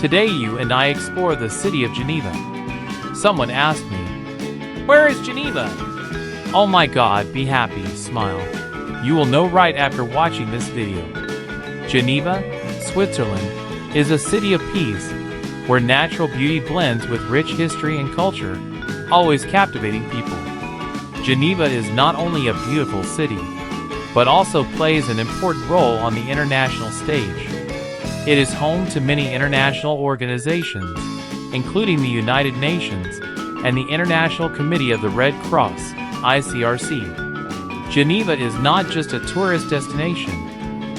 Today you and I explore the city of Geneva. Someone asked me, "Where is Geneva?" Oh my God, be happy, smile. You will know right after watching this video. Geneva, Switzerland, is a city of peace, where natural beauty blends with rich history and culture, always captivating people. Geneva is not only a beautiful city, but also plays an important role on the international stage. It is home to many international organizations, including the United Nations and the International Committee of the Red Cross, ICRC. Geneva is not just a tourist destination,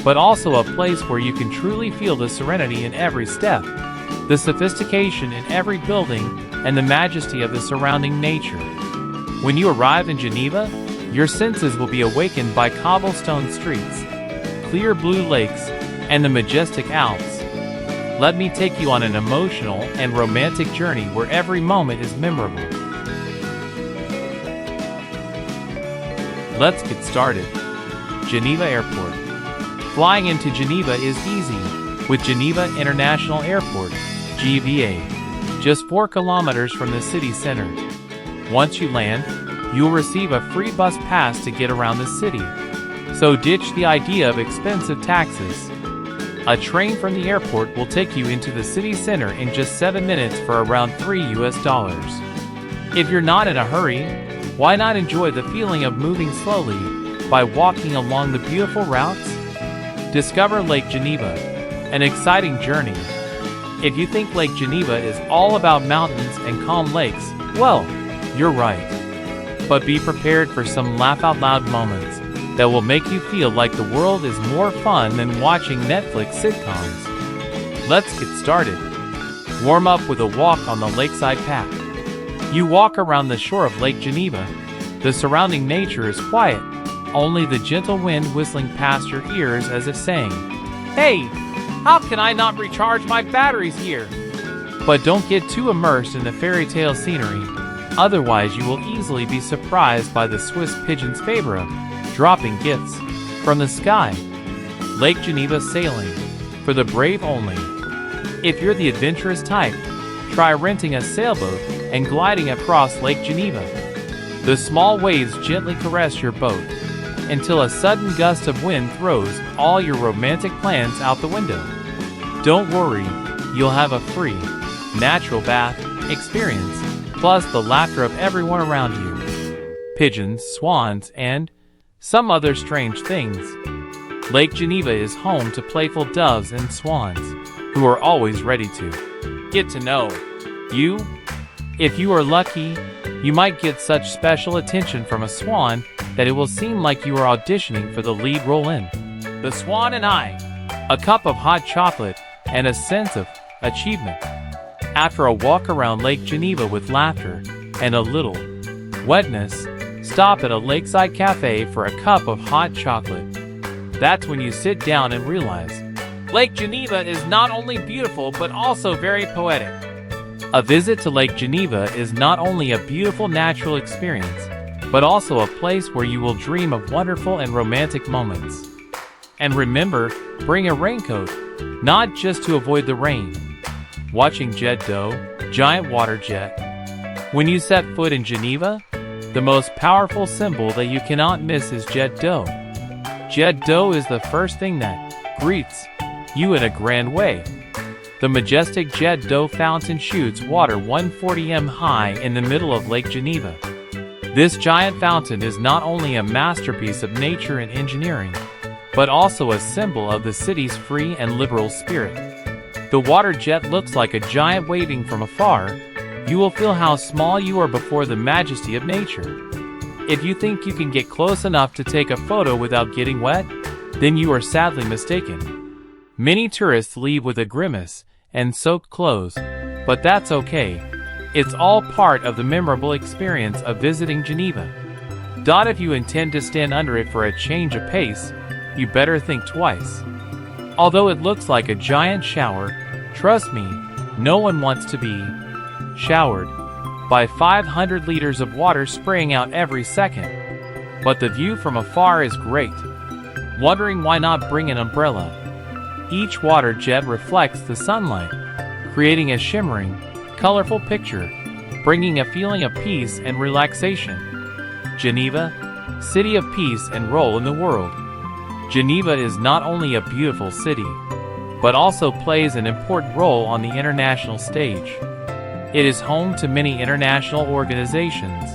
but also a place where you can truly feel the serenity in every step, the sophistication in every building, and the majesty of the surrounding nature. When you arrive in Geneva, your senses will be awakened by cobblestone streets, clear blue lakes, and the majestic Alps. Let me take you on an emotional and romantic journey where every moment is memorable. Let's get started. Geneva Airport. Flying into Geneva is easy with Geneva International Airport, GVA, just 4 kilometers from the city center. Once you land, you'll receive a free bus pass to get around the city. So ditch the idea of expensive taxis. A train from the airport will take you into the city center in just 7 minutes for around $3. If you're not in a hurry, why not enjoy the feeling of moving slowly by walking along the beautiful routes? Discover Lake Geneva, an exciting journey. If you think Lake Geneva is all about mountains and calm lakes, well, you're right. But be prepared for some laugh-out-loud moments that will make you feel like the world is more fun than watching Netflix sitcoms. Let's get started. Warm up with a walk on the lakeside path. You walk around the shore of Lake Geneva. The surrounding nature is quiet, only the gentle wind whistling past your ears as if saying, "Hey, how can I not recharge my batteries here?" But don't get too immersed in the fairy tale scenery, otherwise you will easily be surprised by the Swiss pigeon's favor, dropping gifts from the sky. Lake Geneva sailing, for the brave only. If you're the adventurous type, try renting a sailboat and gliding across Lake Geneva. The small waves gently caress your boat, until a sudden gust of wind throws all your romantic plans out the window. Don't worry, you'll have a free, natural bath experience, plus the laughter of everyone around you. Pigeons, swans, and some other strange things. Lake Geneva is home to playful doves and swans, who are always ready to get to know you. If you are lucky, you might get such special attention from a swan that it will seem like you are auditioning for the lead role in The Swan and I. A cup of hot chocolate and a sense of achievement. After a walk around Lake Geneva with laughter and a little wetness, stop at a lakeside cafe for a cup of hot chocolate. That's when you sit down and realize Lake Geneva is not only beautiful but also very poetic. A visit to Lake Geneva is not only a beautiful natural experience, but also a place where you will dream of wonderful and romantic moments. And remember, bring a raincoat, not just to avoid the rain. Watching jet d'eau, giant water jet. When you set foot in Geneva, the most powerful symbol that you cannot miss is jet d'eau. Jet d'eau is the first thing that greets you in a grand way. The majestic jet d'eau fountain shoots water 140 m high in the middle of Lake Geneva. This giant fountain is not only a masterpiece of nature and engineering, but also a symbol of the city's free and liberal spirit. The water jet looks like a giant waving from afar. You will feel how small you are before the majesty of nature. If you think you can get close enough to take a photo without getting wet, then you are sadly mistaken. Many tourists leave with a grimace and soaked clothes, but that's okay. It's all part of the memorable experience of visiting Geneva. If you intend to stand under it for a change of pace, you better think twice. Although it looks like a giant shower, trust me, no one wants to be showered by 500 liters of water spraying out every second. But the view from afar is great. Wondering why not bring an umbrella? Each water jet reflects the sunlight, creating a shimmering, colorful picture, bringing a feeling of peace and relaxation. Geneva, city of peace and role in the world. Geneva is not only a beautiful city, but also plays an important role on the international stage. It is home to many international organizations,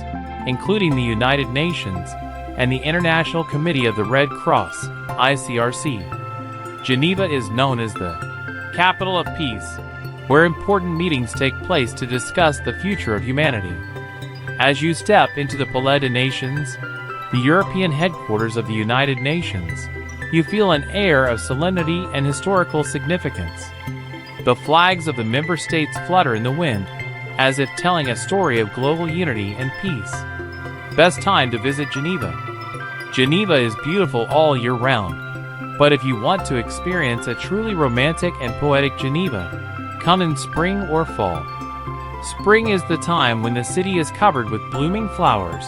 including the United Nations and the International Committee of the Red Cross, ICRC. Geneva is known as the capital of peace, where important meetings take place to discuss the future of humanity. As you step into the Palais des Nations, the European headquarters of the United Nations, you feel an air of solemnity and historical significance. The flags of the member states flutter in the wind, as if telling a story of global unity and peace. Best time to visit Geneva. Geneva is beautiful all year round, but if you want to experience a truly romantic and poetic Geneva, come in spring or fall. Spring is the time when the city is covered with blooming flowers,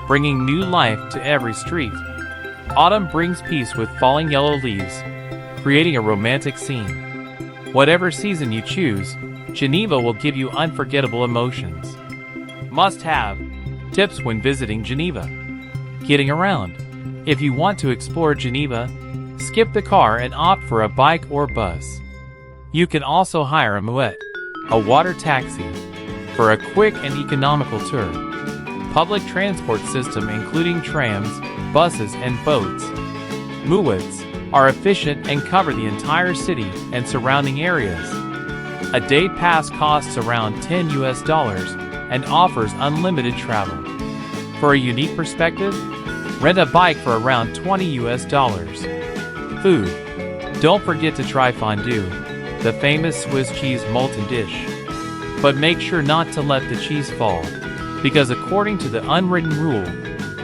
bringing new life to every street. Autumn brings peace with falling yellow leaves, creating a romantic scene. Whatever season you choose, Geneva will give you unforgettable emotions. Must-have tips when visiting Geneva. Getting around. If you want to explore Geneva, skip the car and opt for a bike or bus. You can also hire a mouette, a water taxi, for a quick and economical tour. Public transport system including trams, buses, and boats. Mouettes are efficient and cover the entire city and surrounding areas. A day pass costs around $10 and offers unlimited travel. For a unique perspective, rent a bike for around $20. Food. Don't forget to try fondue, the famous Swiss cheese molten dish. But make sure not to let the cheese fall, because according to the unwritten rule,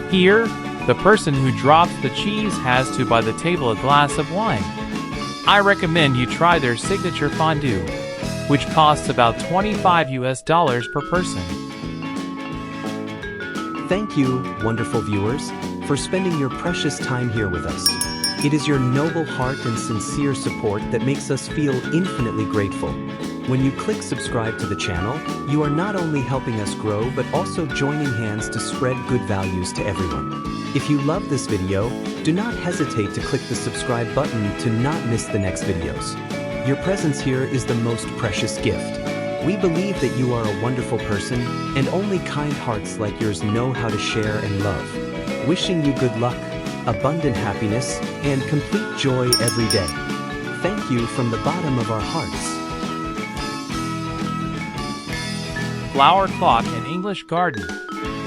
here, the person who drops the cheese has to buy the table a glass of wine. I recommend you try their signature fondue, which costs about $25 per person. Thank you, wonderful viewers, for spending your precious time here with us. It is your noble heart and sincere support that makes us feel infinitely grateful. When you click subscribe to the channel, you are not only helping us grow but also joining hands to spread good values to everyone. If you love this video, do not hesitate to click the subscribe button to not miss the next videos. Your presence here is the most precious gift. We believe that you are a wonderful person, and only kind hearts like yours know how to share and love. Wishing you good luck, abundant happiness, and complete joy every day. Thank you from the bottom of our hearts. Flower clock and English garden,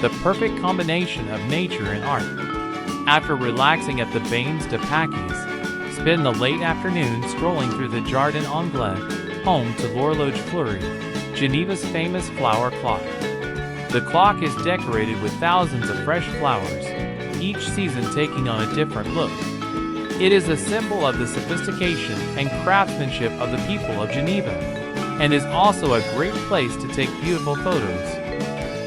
the perfect combination of nature and art. After relaxing at the Bains de Paquis, spend the late afternoon strolling through the Jardin Anglais, home to L'Horloge Fleurie, Geneva's famous flower clock. The clock is decorated with thousands of fresh flowers, each season taking on a different look. It is a symbol of the sophistication and craftsmanship of the people of Geneva, and is also a great place to take beautiful photos.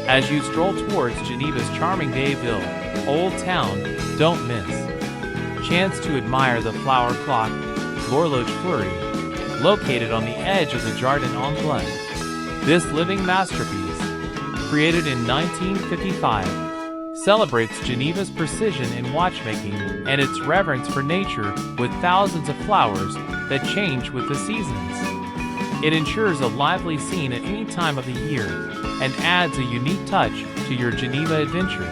As you stroll towards Geneva's charming Vieille Ville, Old Town, don't miss. Chance to admire the flower clock, L'Horloge Fleurie, located on the edge of the Jardin Anglais. This living masterpiece, created in 1955, celebrates Geneva's precision in watchmaking and its reverence for nature with thousands of flowers that change with the seasons. It ensures a lively scene at any time of the year and adds a unique touch to your Geneva adventure.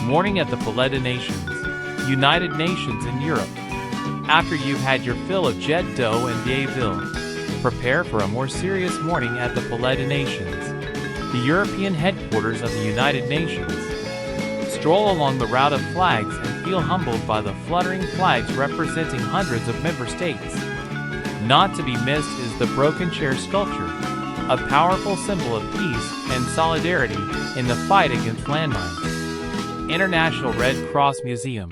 Morning at the Palais des Nations, United Nations in Europe. After you've had your fill of jet dough and Vieille Ville, prepare for a more serious morning at the Palais des Nations, the European headquarters of the United Nations. Stroll along the route of flags and feel humbled by the fluttering flags representing hundreds of member states. Not to be missed is the broken chair sculpture, a powerful symbol of peace and solidarity in the fight against landmines. International Red Cross Museum,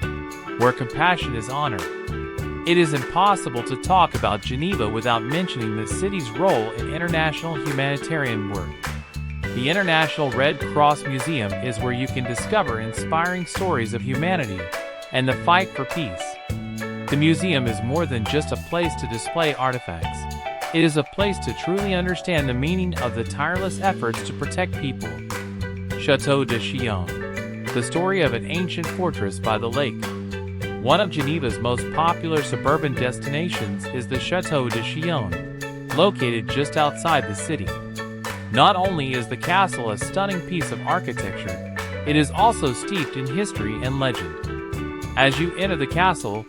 where compassion is honored. It is impossible to talk about Geneva without mentioning the city's role in international humanitarian work. The International Red Cross Museum is where you can discover inspiring stories of humanity and the fight for peace. The museum is more than just a place to display artifacts. It is a place to truly understand the meaning of the tireless efforts to protect people. Château de Chillon, the story of an ancient fortress by the lake. One of Geneva's most popular suburban destinations is the Château de Chillon, located just outside the city. Not only is the castle a stunning piece of architecture, it is also steeped in history and legend. As you enter the castle,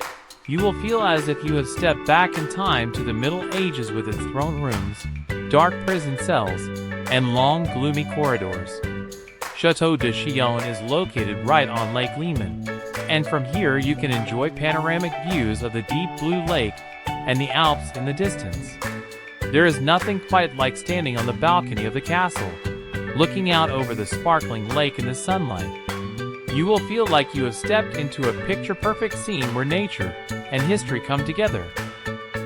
you will feel as if you have stepped back in time to the Middle Ages with its throne rooms, dark prison cells, and long, gloomy corridors. Château de Chillon is located right on Lake Léman, and from here you can enjoy panoramic views of the deep blue lake and the Alps in the distance. There is nothing quite like standing on the balcony of the castle, looking out over the sparkling lake in the sunlight. You will feel like you have stepped into a picture-perfect scene where nature and history come together.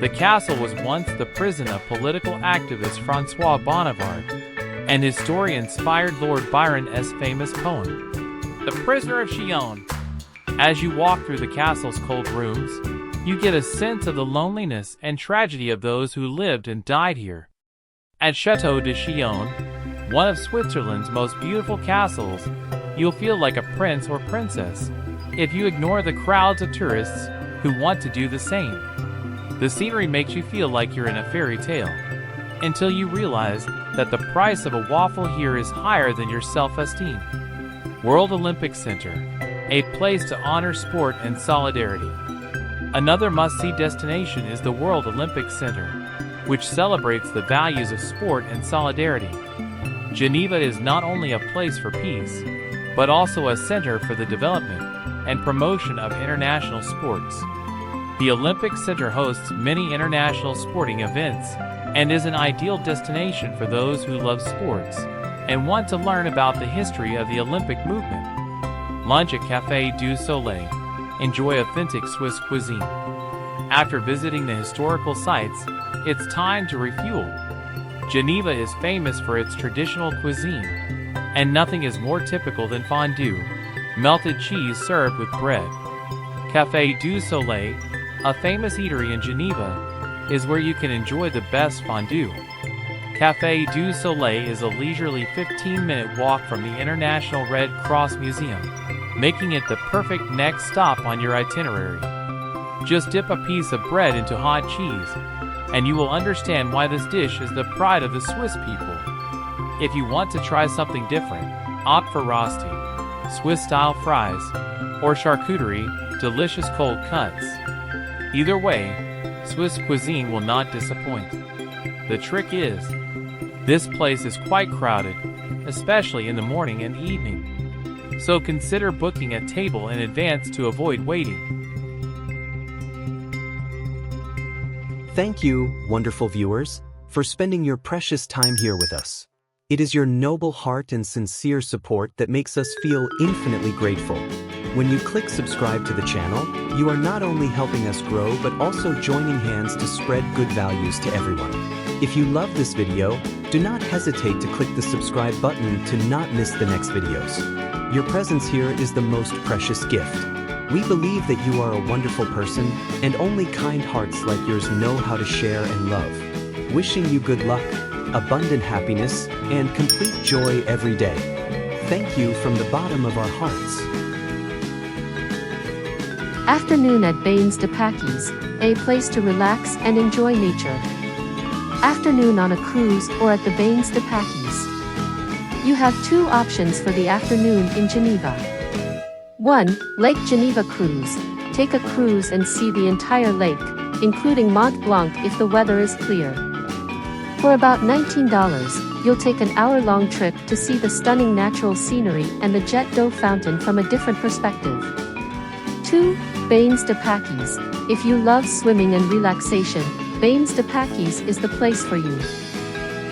The castle was once the prison of political activist François Bonnivard, and his story inspired Lord Byron's famous poem, The Prisoner of Chillon. As you walk through the castle's cold rooms, you get a sense of the loneliness and tragedy of those who lived and died here. At Château de Chillon, one of Switzerland's most beautiful castles, you'll feel like a prince or princess if you ignore the crowds of tourists who want to do the same. The scenery makes you feel like you're in a fairy tale, until you realize that the price of a waffle here is higher than your self-esteem. World Olympic Center, a place to honor sport and solidarity. Another must-see destination is the World Olympic Center, which celebrates the values of sport and solidarity. Geneva is not only a place for peace, but also a center for the development and promotion of international sports. The Olympic Center hosts many international sporting events and is an ideal destination for those who love sports and want to learn about the history of the Olympic movement. Lunch at Café du Soleil. Enjoy authentic Swiss cuisine. After visiting the historical sites, it's time to refuel. Geneva is famous for its traditional cuisine, and nothing is more typical than fondue, melted cheese served with bread. Café du Soleil, a famous eatery in Geneva, is where you can enjoy the best fondue. Café du Soleil is a leisurely 15-minute walk from the International Red Cross Museum, making it the perfect next stop on your itinerary. Just dip a piece of bread into hot cheese, and you will understand why this dish is the pride of the Swiss people. If you want to try something different, opt for Rösti, Swiss-style fries, or charcuterie, delicious cold cuts. Either way, Swiss cuisine will not disappoint. The trick is, this place is quite crowded, especially in the morning and evening. So consider booking a table in advance to avoid waiting. Thank you, wonderful viewers, for spending your precious time here with us. It is your noble heart and sincere support that makes us feel infinitely grateful. When you click subscribe to the channel, you are not only helping us grow but also joining hands to spread good values to everyone. If you love this video, do not hesitate to click the subscribe button to not miss the next videos. Your presence here is the most precious gift. We believe that you are a wonderful person, and only kind hearts like yours know how to share and love. Wishing you good luck, abundant happiness, and complete joy every day. Thank you from the bottom of our hearts. Afternoon at Bains de Paquis, a place to relax and enjoy nature. Afternoon on a cruise or at the Bains de Paquis. You have two options for the afternoon in Geneva. 1. Lake Geneva Cruise. Take a cruise and see the entire lake, including Mont Blanc if the weather is clear. For about $19, you'll take an hour-long trip to see the stunning natural scenery and the Jet d'eau fountain from a different perspective. 2. Bains de Paquis. If you love swimming and relaxation, Bains de Paquis is the place for you.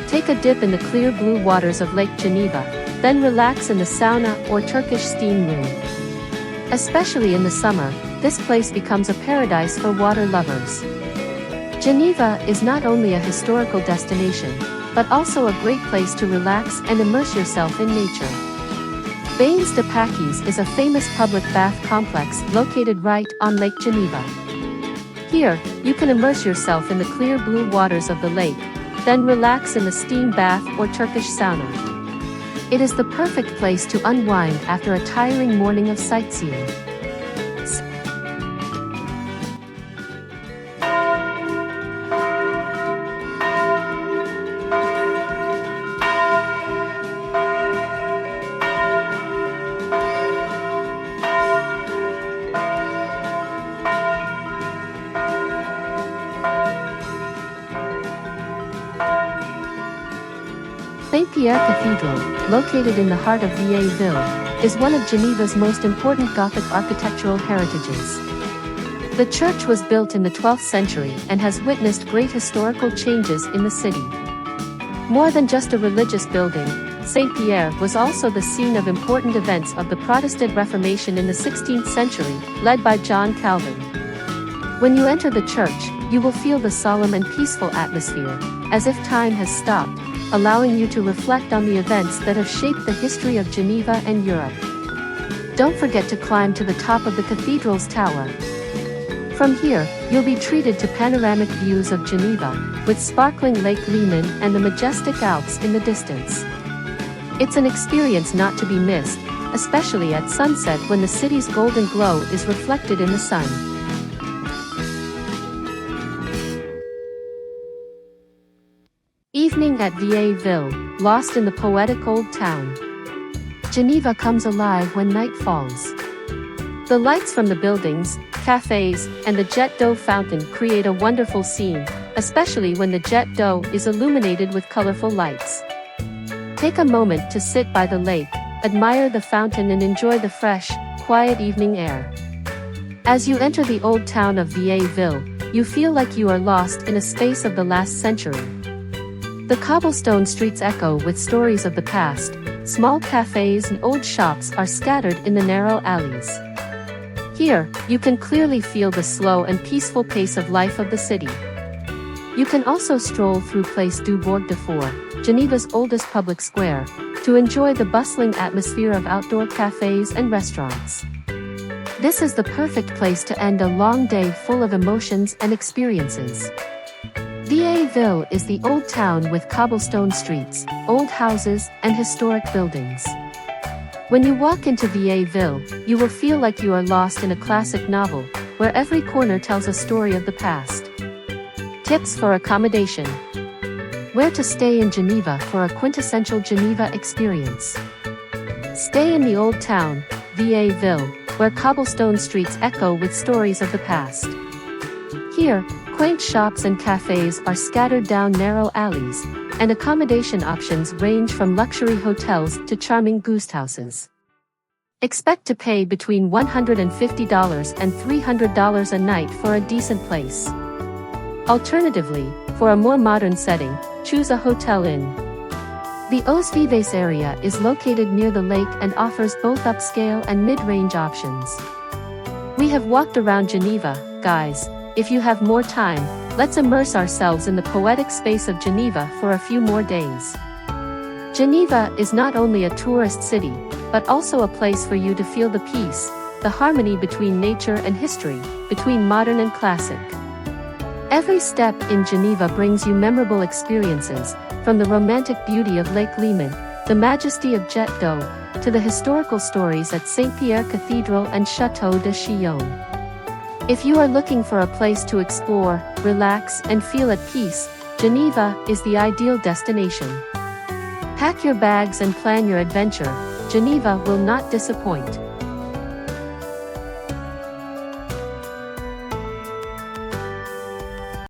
Take a dip in the clear blue waters of Lake Geneva, then relax in the sauna or Turkish steam room. Especially in the summer, this place becomes a paradise for water lovers. Geneva is not only a historical destination, but also a great place to relax and immerse yourself in nature. Bains de Paquis is a famous public bath complex located right on Lake Geneva. Here, you can immerse yourself in the clear blue waters of the lake, then relax in the steam bath or Turkish sauna. It is the perfect place to unwind after a tiring morning of sightseeing. Saint-Pierre Cathedral, located in the heart of Vieille Ville, is one of Geneva's most important Gothic architectural heritages. The church was built in the 12th century and has witnessed great historical changes in the city. More than just a religious building, Saint-Pierre was also the scene of important events of the Protestant Reformation in the 16th century, led by John Calvin. When you enter the church, you will feel the solemn and peaceful atmosphere, as if time has stopped, allowing you to reflect on the events that have shaped the history of Geneva and Europe. Don't forget to climb to the top of the cathedral's tower. From here, you'll be treated to panoramic views of Geneva, with sparkling Lake Léman and the majestic Alps in the distance. It's an experience not to be missed, especially at sunset when the city's golden glow is reflected in the sun. Evening at Vieille Ville, lost in the poetic old town. Geneva comes alive when night falls. The lights from the buildings, cafes, and the jet d'eau fountain create a wonderful scene, especially when the jet d'eau is illuminated with colorful lights. Take a moment to sit by the lake, admire the fountain and enjoy the fresh, quiet evening air. As you enter the old town of Vieille Ville, you feel like you are lost in a space of the last century. The cobblestone streets echo with stories of the past. Small cafes and old shops are scattered in the narrow alleys. Here, you can clearly feel the slow and peaceful pace of life of the city. You can also stroll through Place du Bourg de Fort, Geneva's oldest public square, to enjoy the bustling atmosphere of outdoor cafes and restaurants. This is the perfect place to end a long day full of emotions and experiences. Vieille Ville is the old town with cobblestone streets, old houses, and historic buildings. When you walk into Vieille Ville, you will feel like you are lost in a classic novel, where every corner tells a story of the past. Tips for accommodation. Where to stay in Geneva for a quintessential Geneva experience. Stay in the old town, Vieille Ville, where cobblestone streets echo with stories of the past. Here, quaint shops and cafes are scattered down narrow alleys, and accommodation options range from luxury hotels to charming guest houses. Expect to pay between $150 and $300 a night for a decent place. Alternatively, for a more modern setting, choose a hotel inn. The Os Vives area is located near the lake and offers both upscale and mid-range options. We have walked around Geneva, guys. If you have more time, let's immerse ourselves in the poetic space of Geneva for a few more days. Geneva is not only a tourist city, but also a place for you to feel the peace, the harmony between nature and history, between modern and classic. Every step in Geneva brings you memorable experiences, from the romantic beauty of Lake Léman, the majesty of Jet d'eau, to the historical stories at Saint-Pierre Cathedral and Château de Chillon. If you are looking for a place to explore, relax, and feel at peace, Geneva is the ideal destination. Pack your bags and plan your adventure. Geneva will not disappoint.